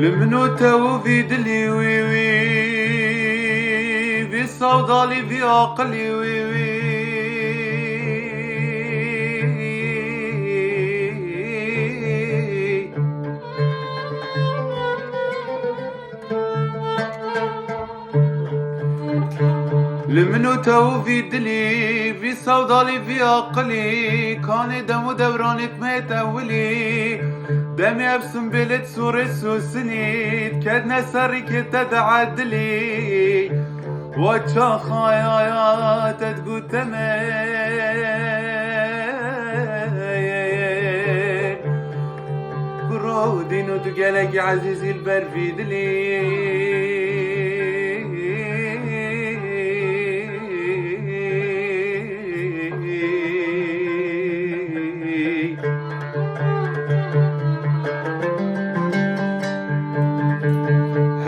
المنوتة وفي دلي وي وي في صوضالي في عقلي وي وي المنوتة وفي دلي في صوضالي في عقلي كان دم دورانك ما تولي دمي ابسم بلد سور السوسنيد كدنا سرك تدعدلي وجه خايا تتقول تماي كرودين وتقلق عزيزي البرفيدلي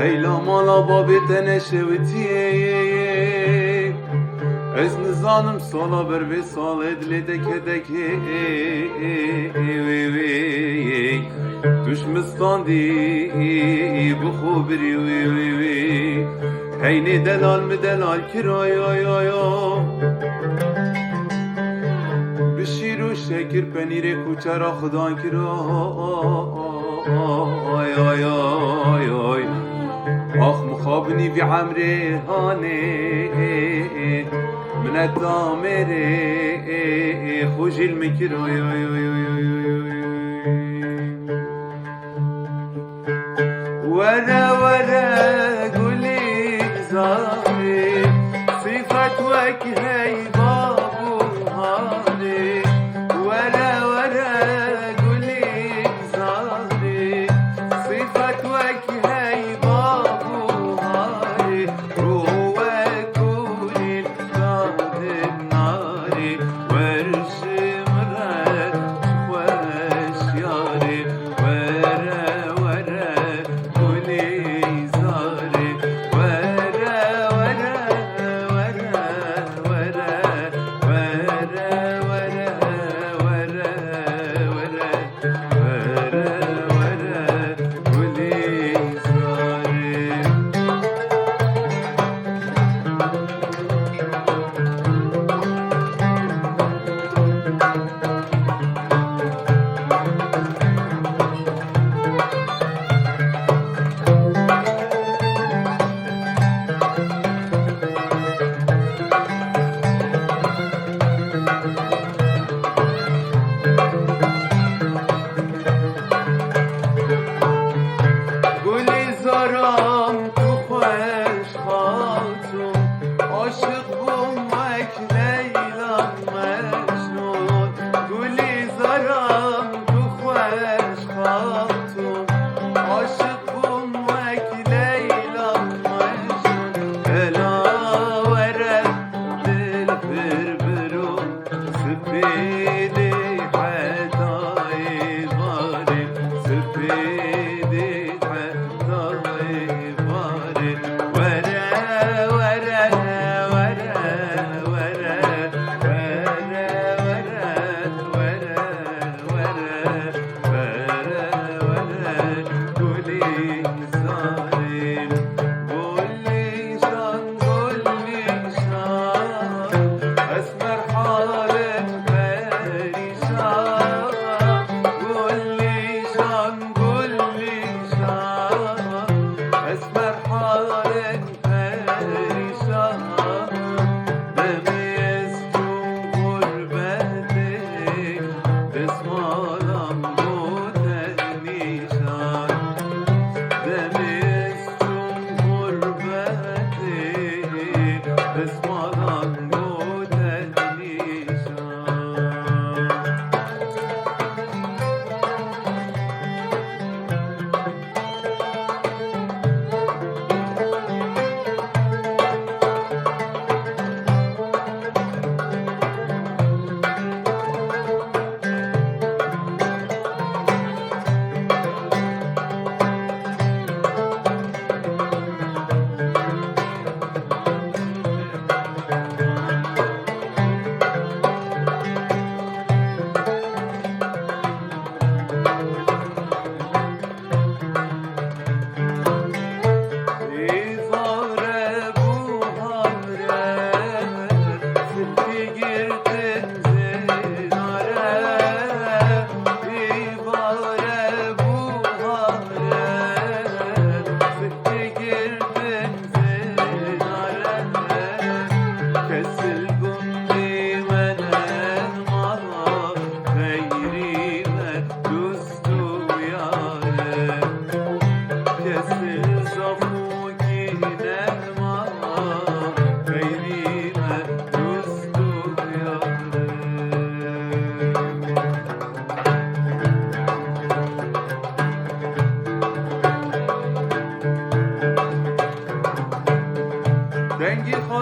هيلا مالا بابي تنشوتي از نزانم سالا بر به سال ادلی دکه توش مستاندی بخوبری هینی دلال مدلال کرایایا بشیر و شکر پنیر کوچرا خدان کرای آخ مخابني في عمري هاني من الدامري خوش المكر ورا ورا قولي زاري صفة وجهي بابو هاني ورا ورا قولي زاري صفة وجهي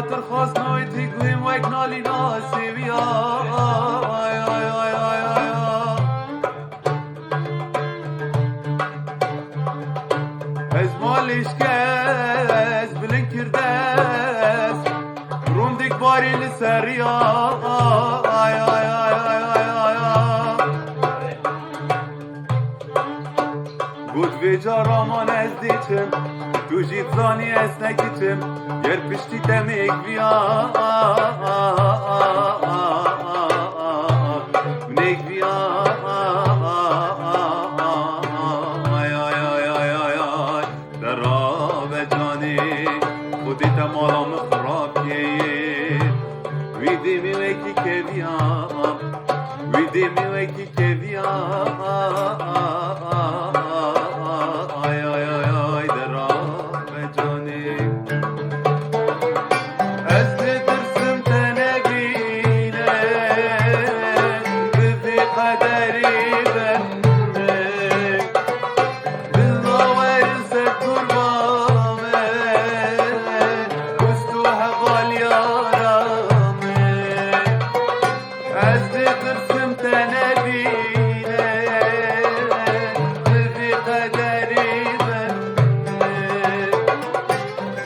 خاطر خواست نویتی گویم وک نالی ناسی بیا آی آی آی آی آی از مالش کس بلن کردست روم دیک باری لسری آی آی آی آی آی گود ویجا رامان از دیچم تو جیت زانی از نکیچم یر پشتی تمیک بیا نیک بیا آی آی آی آی آی آی در آب جانی خودی تمالام خرابیه ویدی میوکی که بیا ویدی میوکی که بیا آی آی آی آی در آب جانی از درسم تنگینه بفی قدری بنده بالله ورزق قربامه کستو حقال یارامه از درسم تنگینه بفی قدری بنده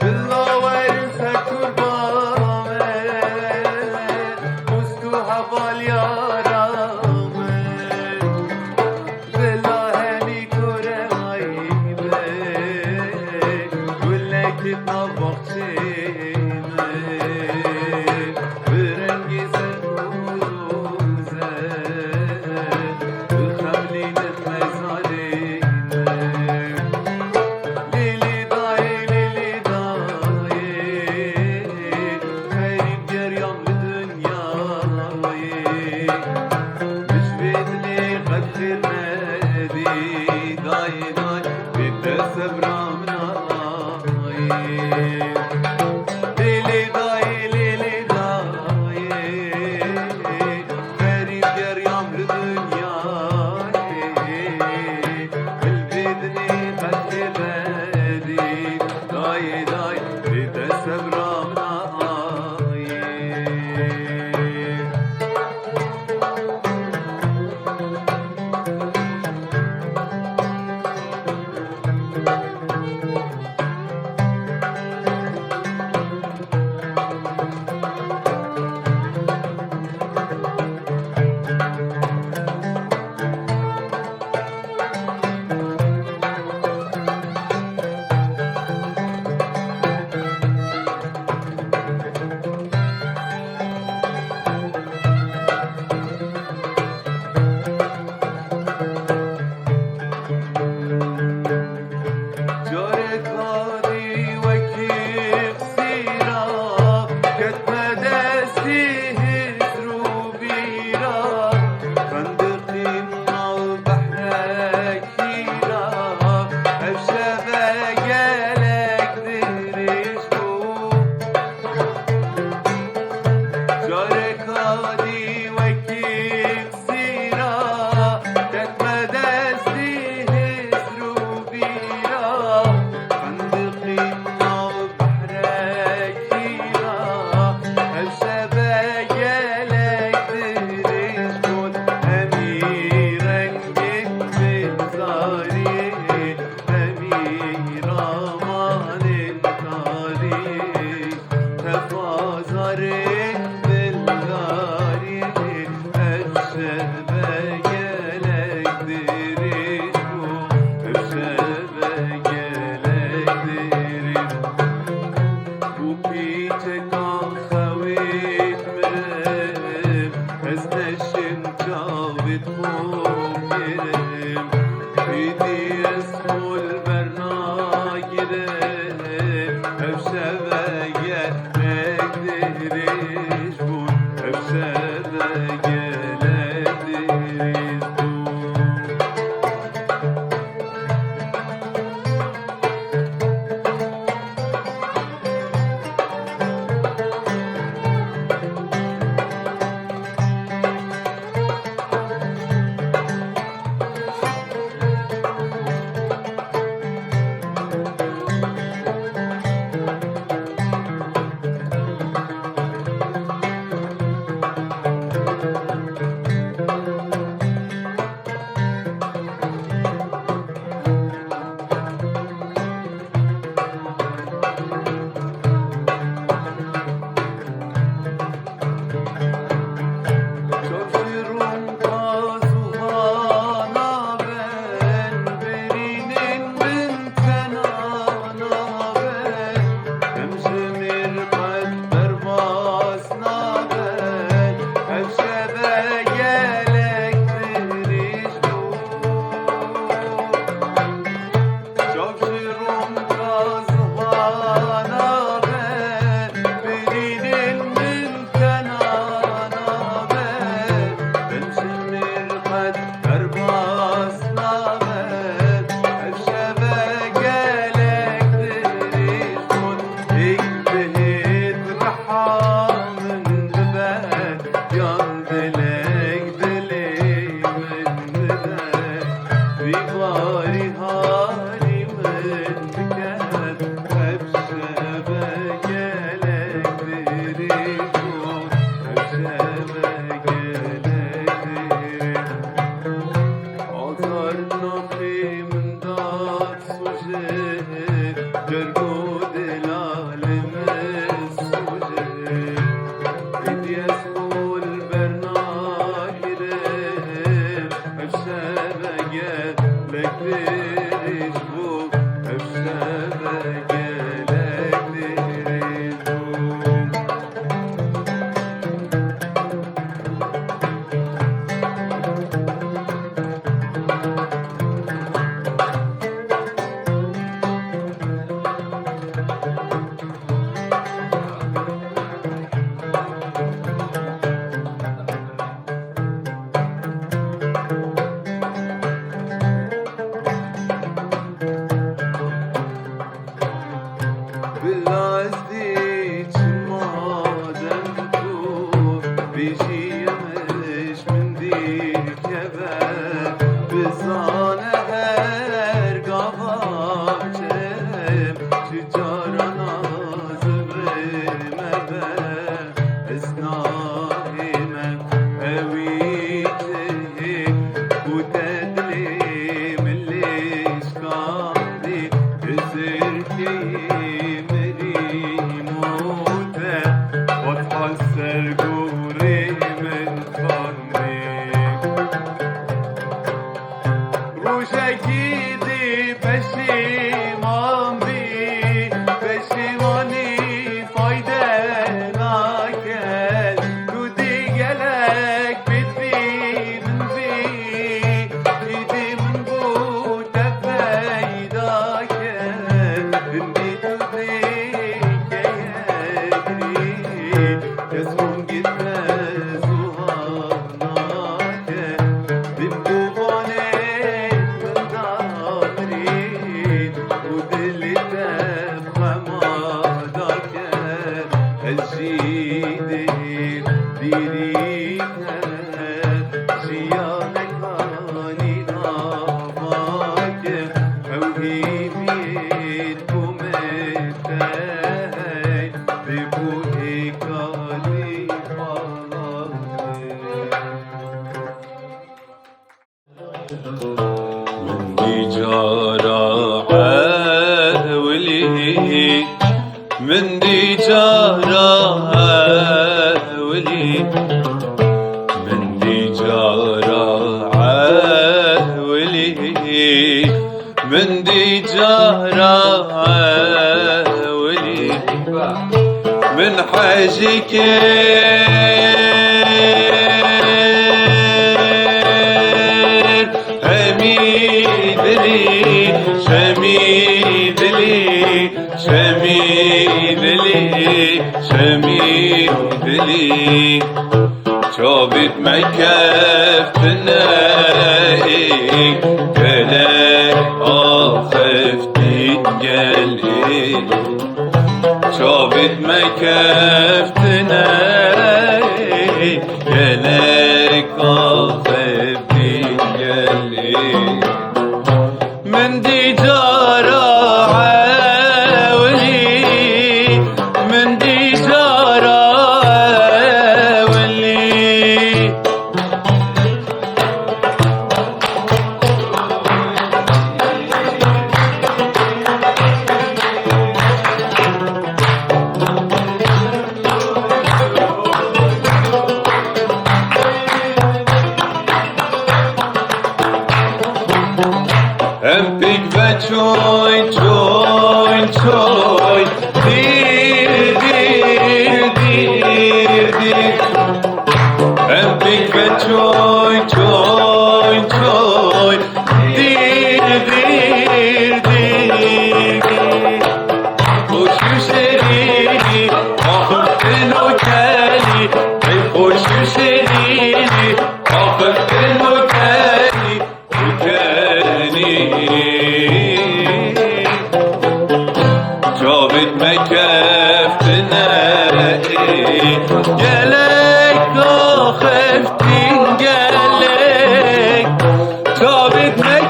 بالله ورزق قربامه کستو حقال یارامه بالله می کره عیبه گلک نباخچینه برنگی سروزه بخملین مزارینه لیلی دای غریب گریام لدنیای مش بدني قد خرمدي داي داي بيت سبرام ناي ليلي داي غريب جريام لدنياي البدني قد خرمدي داي داي بيت سبرام ناي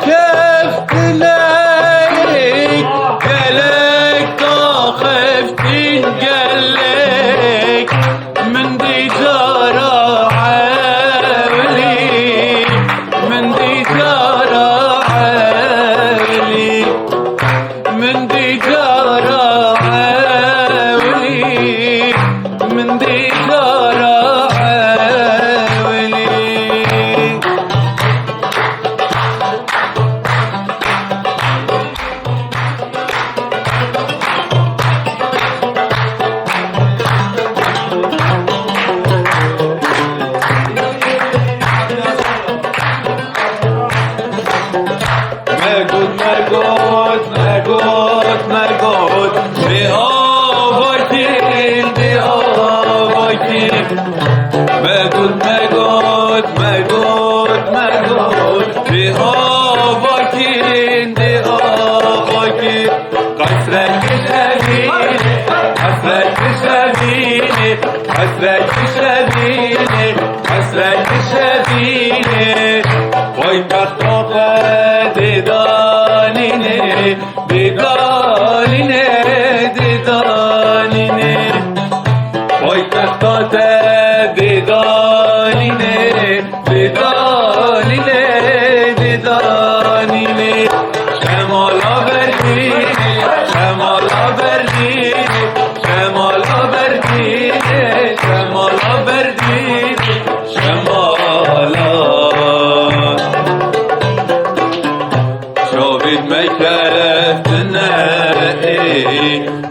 خفت مرگوت به آواکیل به آواکیل مرگوت به آواکیل به آواکیل قصرک شبینه وای پختاق دیدانینه وای پختاق دیدانینه شمالا بردینه شاید مکرفتنه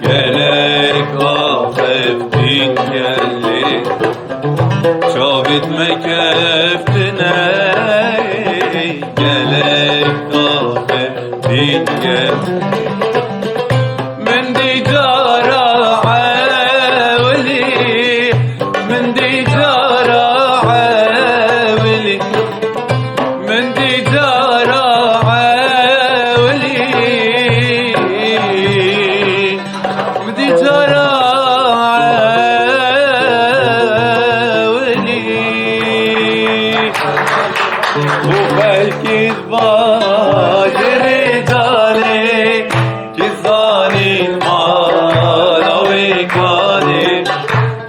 گلک آخف دین گلک شاید مکرفتنه گلک آخف دین گلک من دیدارا عاولی من دیدارا عاولی من دیدارا عاولی من دیدارا عاولی وخلكي باجر دالي كزاني المال ويكاني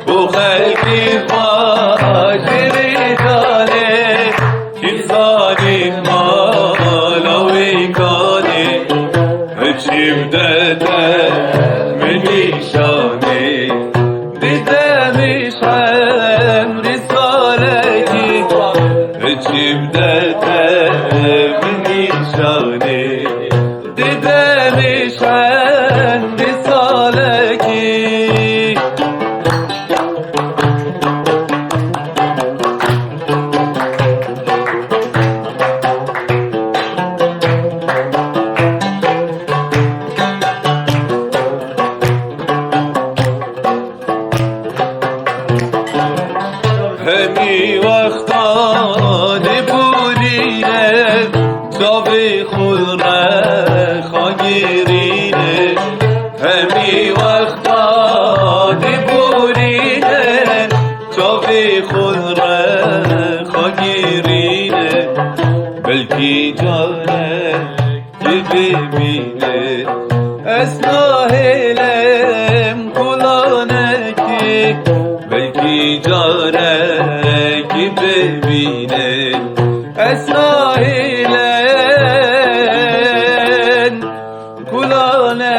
وخلكي باجر دالي كزاني المال ويكاني اجيب دادا من نشاني بدمش عن رسالتي اجيب دادا من نشاني بدمش عن رسالتي همی وقتان بورینه جاوی خود را خاگیرینه همی وقتان بورینه جاوی خود را خاگیرینه بلکی جانه که ببینه اسناهلم کلانه که بلکی جانه که ببینه اسرائیلن کلانه